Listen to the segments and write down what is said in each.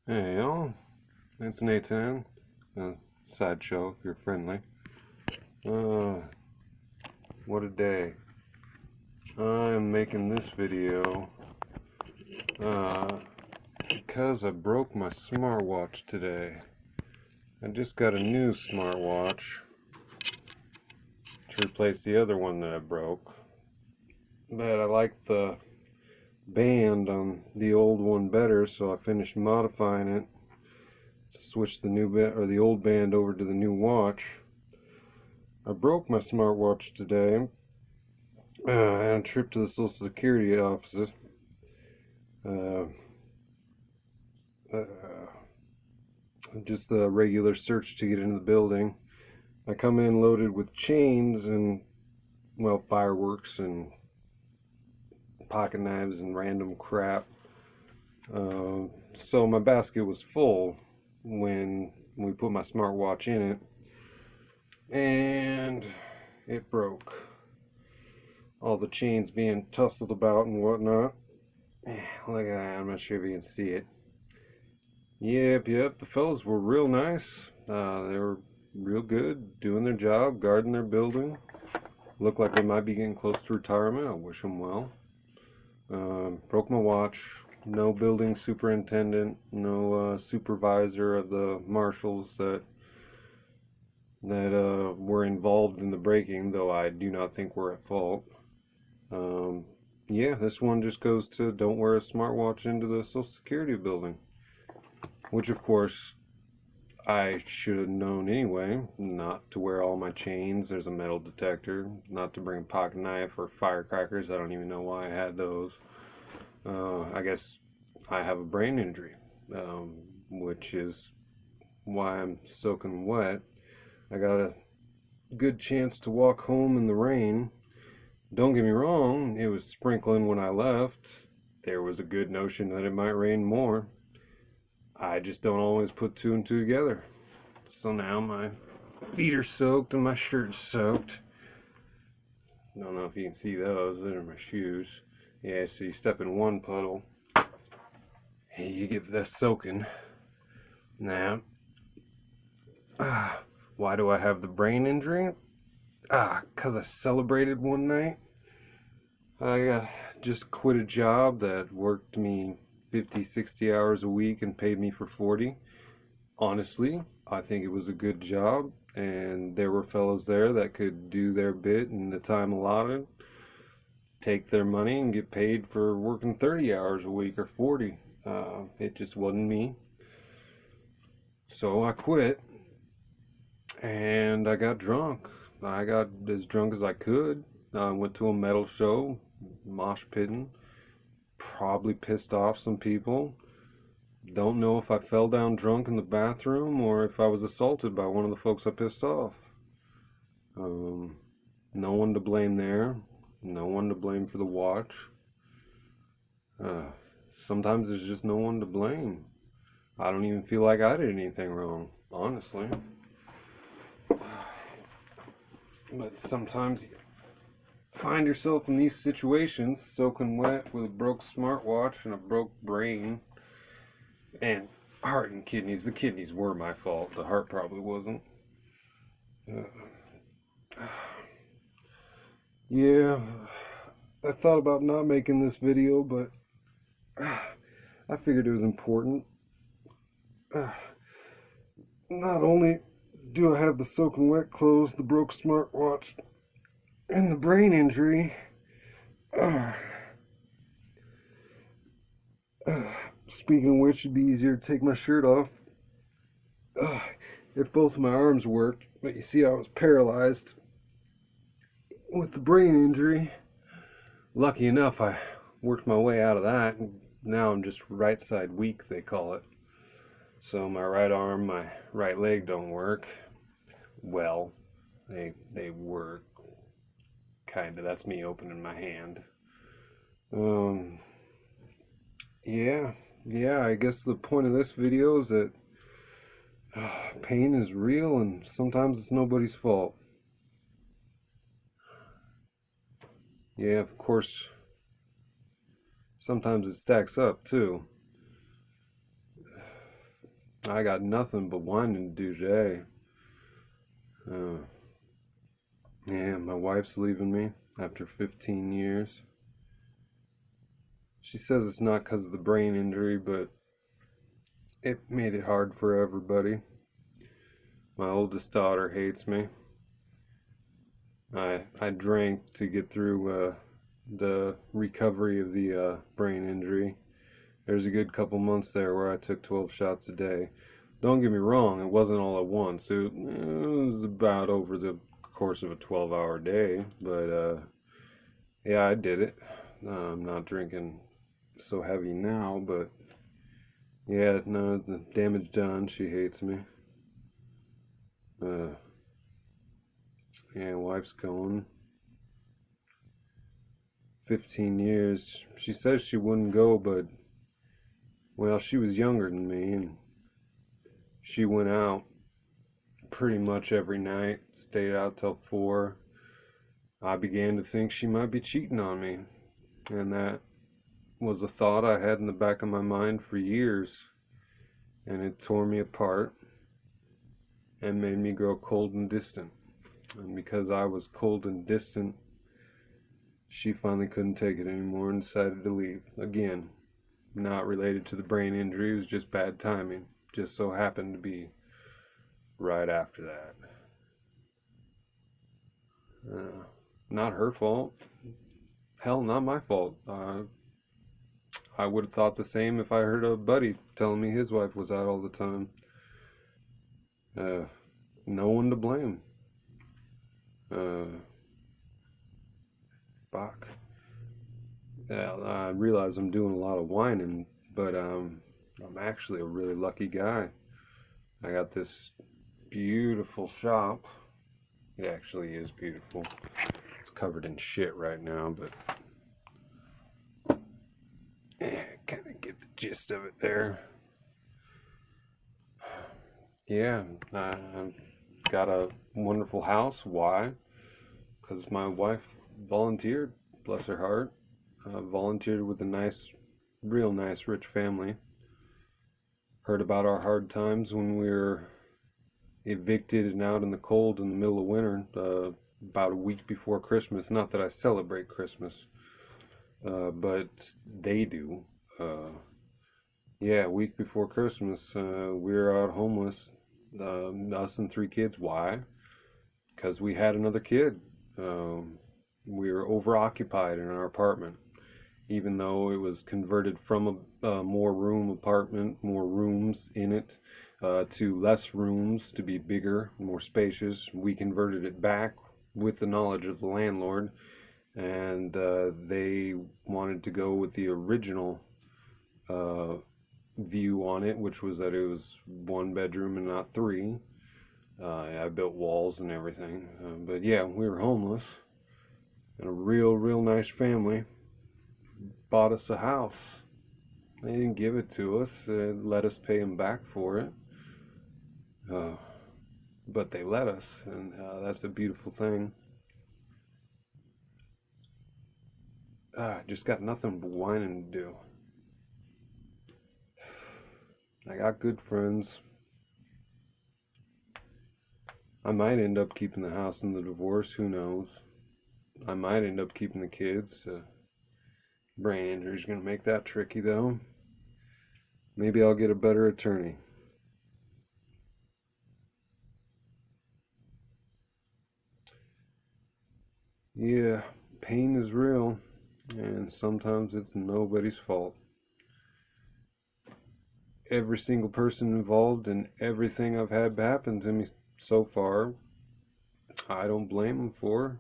Hey y'all, it's NaTaN, SideShow if you're friendly. Uh, what a day. I'm making this video because I broke my smartwatch today. I just got a new smartwatch to replace the other one that I broke. But I like the band on the old one better, so I finished modifying it to switch the old band over to the new watch. I broke my smartwatch today. I had a trip to the Social Security office. Just the regular search to get into the building. I come in loaded with chains and, well, fireworks and pocket knives and random crap. So my basket was full when we put my smartwatch in it, and it broke. All the chains being tussled about and whatnot. Look at that, I'm not sure if you can see it. Yep, the fellas were real nice. They were real good, doing their job, guarding their building. Looked like they might be getting close to retirement. I wish them well. Broke my watch. No building superintendent, no supervisor of the marshals that were involved in the breaking, though I do not think we're at fault. Yeah, this one just goes to don't wear a smartwatch into the Social Security building. Which, of course, I should have known anyway. Not to wear all my chains. There's a metal detector. Not to bring a pocket knife or firecrackers. I don't even know why I had those. I guess I have a brain injury, which is why I'm soaking wet. I got a good chance to walk home in the rain. Don't get me wrong, it was sprinkling when I left. There was a good notion that it might rain more. I just don't always put two and two together. So now my feet are soaked and my shirt's soaked. Don't know if you can see those. Those are my shoes. Yeah, so you step in one puddle, and you get that soaking. Now, why do I have the brain injury? Because I celebrated one night. I just quit a job that worked me 50, 60 hours a week and paid me for 40. Honestly, I think it was a good job, and there were fellows there that could do their bit in the time allotted, take their money and get paid for working 30 hours a week or 40. It just wasn't me. So I quit, and I got drunk. I got as drunk as I could. I went to a metal show, mosh pitting, probably pissed off some people. Don't know if I fell down drunk in the bathroom or if I was assaulted by one of the folks I pissed off. No one to blame there. No one to blame for the watch. Sometimes there's just no one to blame. I don't even feel like I did anything wrong, honestly. But sometimes you find yourself in these situations, soaking wet with a broke smartwatch and a broke brain. And heart and kidneys. The kidneys were my fault. The heart probably wasn't. Yeah, I thought about not making this video, but I figured it was important. Not only do I have the soaking wet clothes, the broke smartwatch, and the brain injury, speaking of which, it'd be easier to take my shirt off if both of my arms worked. But you see, I was paralyzed with the brain injury. Lucky enough, I worked my way out of that. Now I'm just right side weak, they call it. So my right arm, my right leg don't work. Well, they work. Kinda. That's me opening my hand. Yeah, I guess the point of this video is that pain is real and sometimes it's nobody's fault. Yeah, of course, sometimes it stacks up too. I got nothing but whining to do today. Yeah, my wife's leaving me after 15 years. She says it's not because of the brain injury, but it made it hard for everybody. My oldest daughter hates me. I drank to get through the recovery of the brain injury. There's a good couple months there where I took 12 shots a day. Don't get me wrong, it wasn't all at once. It was about over the course of a 12-hour day, but yeah, I did it. I'm not drinking so heavy now, but yeah, no, the damage done. She hates me. Yeah, wife's gone. 15 years. She says she wouldn't go, but well, she was younger than me, and she went out pretty much every night, stayed out till 4. I began to think she might be cheating on me, and that was a thought I had in the back of my mind for years, and it tore me apart and made me grow cold and distant. And because I was cold and distant, she finally couldn't take it anymore and decided to leave. Again, not related to the brain injury, it was just bad timing. Just so happened to be right after that. Not her fault. Hell, not my fault. I would have thought the same if I heard a buddy telling me his wife was out all the time. No one to blame. Fuck. Yeah, I realize I'm doing a lot of whining, but I'm actually a really lucky guy. I got this beautiful shop. It actually is beautiful. It's covered in shit right now, but kind of get the gist of it there. Yeah, I got a wonderful house. Why? Because my wife volunteered, bless her heart. Volunteered with a nice, real nice, rich family. Heard about our hard times when we were evicted and out in the cold in the middle of winter, about a week before Christmas. Not that I celebrate Christmas, but they do. Yeah, a week before Christmas, we were out homeless, us and 3 kids. Why? Because we had another kid. We were overoccupied in our apartment, even though it was converted from a more room apartment, more rooms in it, to less rooms to be bigger, more spacious. We converted it back with the knowledge of the landlord, and they wanted to go with the original view on it, which was that it was 1 bedroom and not 3. I built walls and everything, but yeah, we were homeless, and a real nice family bought us a house. They didn't give it to us. They let us pay them back for it, but they let us, and that's a beautiful thing. I just got nothing but whining to do. I got good friends. I might end up keeping the house in the divorce, who knows. I might end up keeping the kids. Brain injury's gonna make that tricky though. Maybe I'll get a better attorney. Yeah, pain is real, and sometimes it's nobody's fault. Every single person involved in everything I've had happen to me so far, I don't blame them for.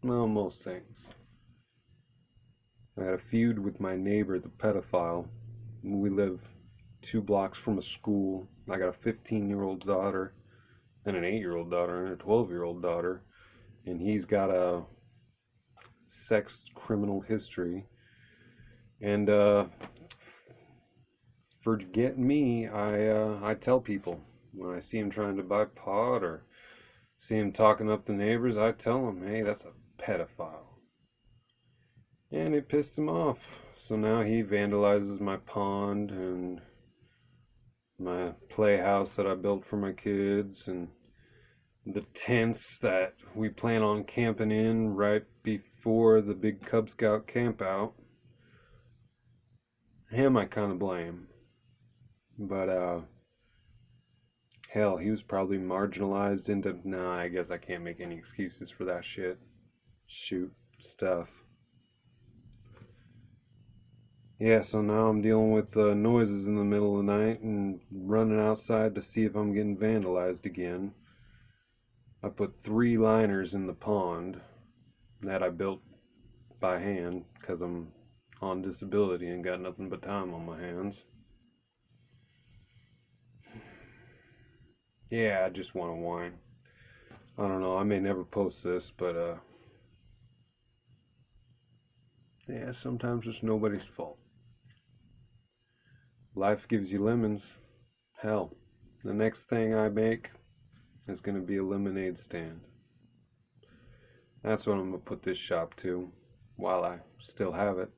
Well, most things. I had a feud with my neighbor, the pedophile. We live 2 blocks from a school. I got a 15-year-old daughter, and an 8-year-old daughter, and a 12-year-old daughter. And he's got a sex criminal history. And forget me, I tell people when I see him trying to buy pot or see him talking up the neighbors, I tell him, hey, that's a pedophile. And it pissed him off. So now he vandalizes my pond and playhouse that I built for my kids, and the tents that we plan on camping in right before the big Cub Scout camp out. Him I kind of blame. But, hell, he was probably marginalized into... Nah, I guess I can't make any excuses for that shit. Shoot, stuff. Yeah, so now I'm dealing with noises in the middle of the night and running outside to see if I'm getting vandalized again. I put 3 liners in the pond that I built by hand because I'm on disability and got nothing but time on my hands. Yeah, I just want to whine. I don't know, I may never post this, but yeah, sometimes it's nobody's fault. Life gives you lemons. Hell, the next thing I make is going to be a lemonade stand. That's what I'm going to put this shop to while I still have it.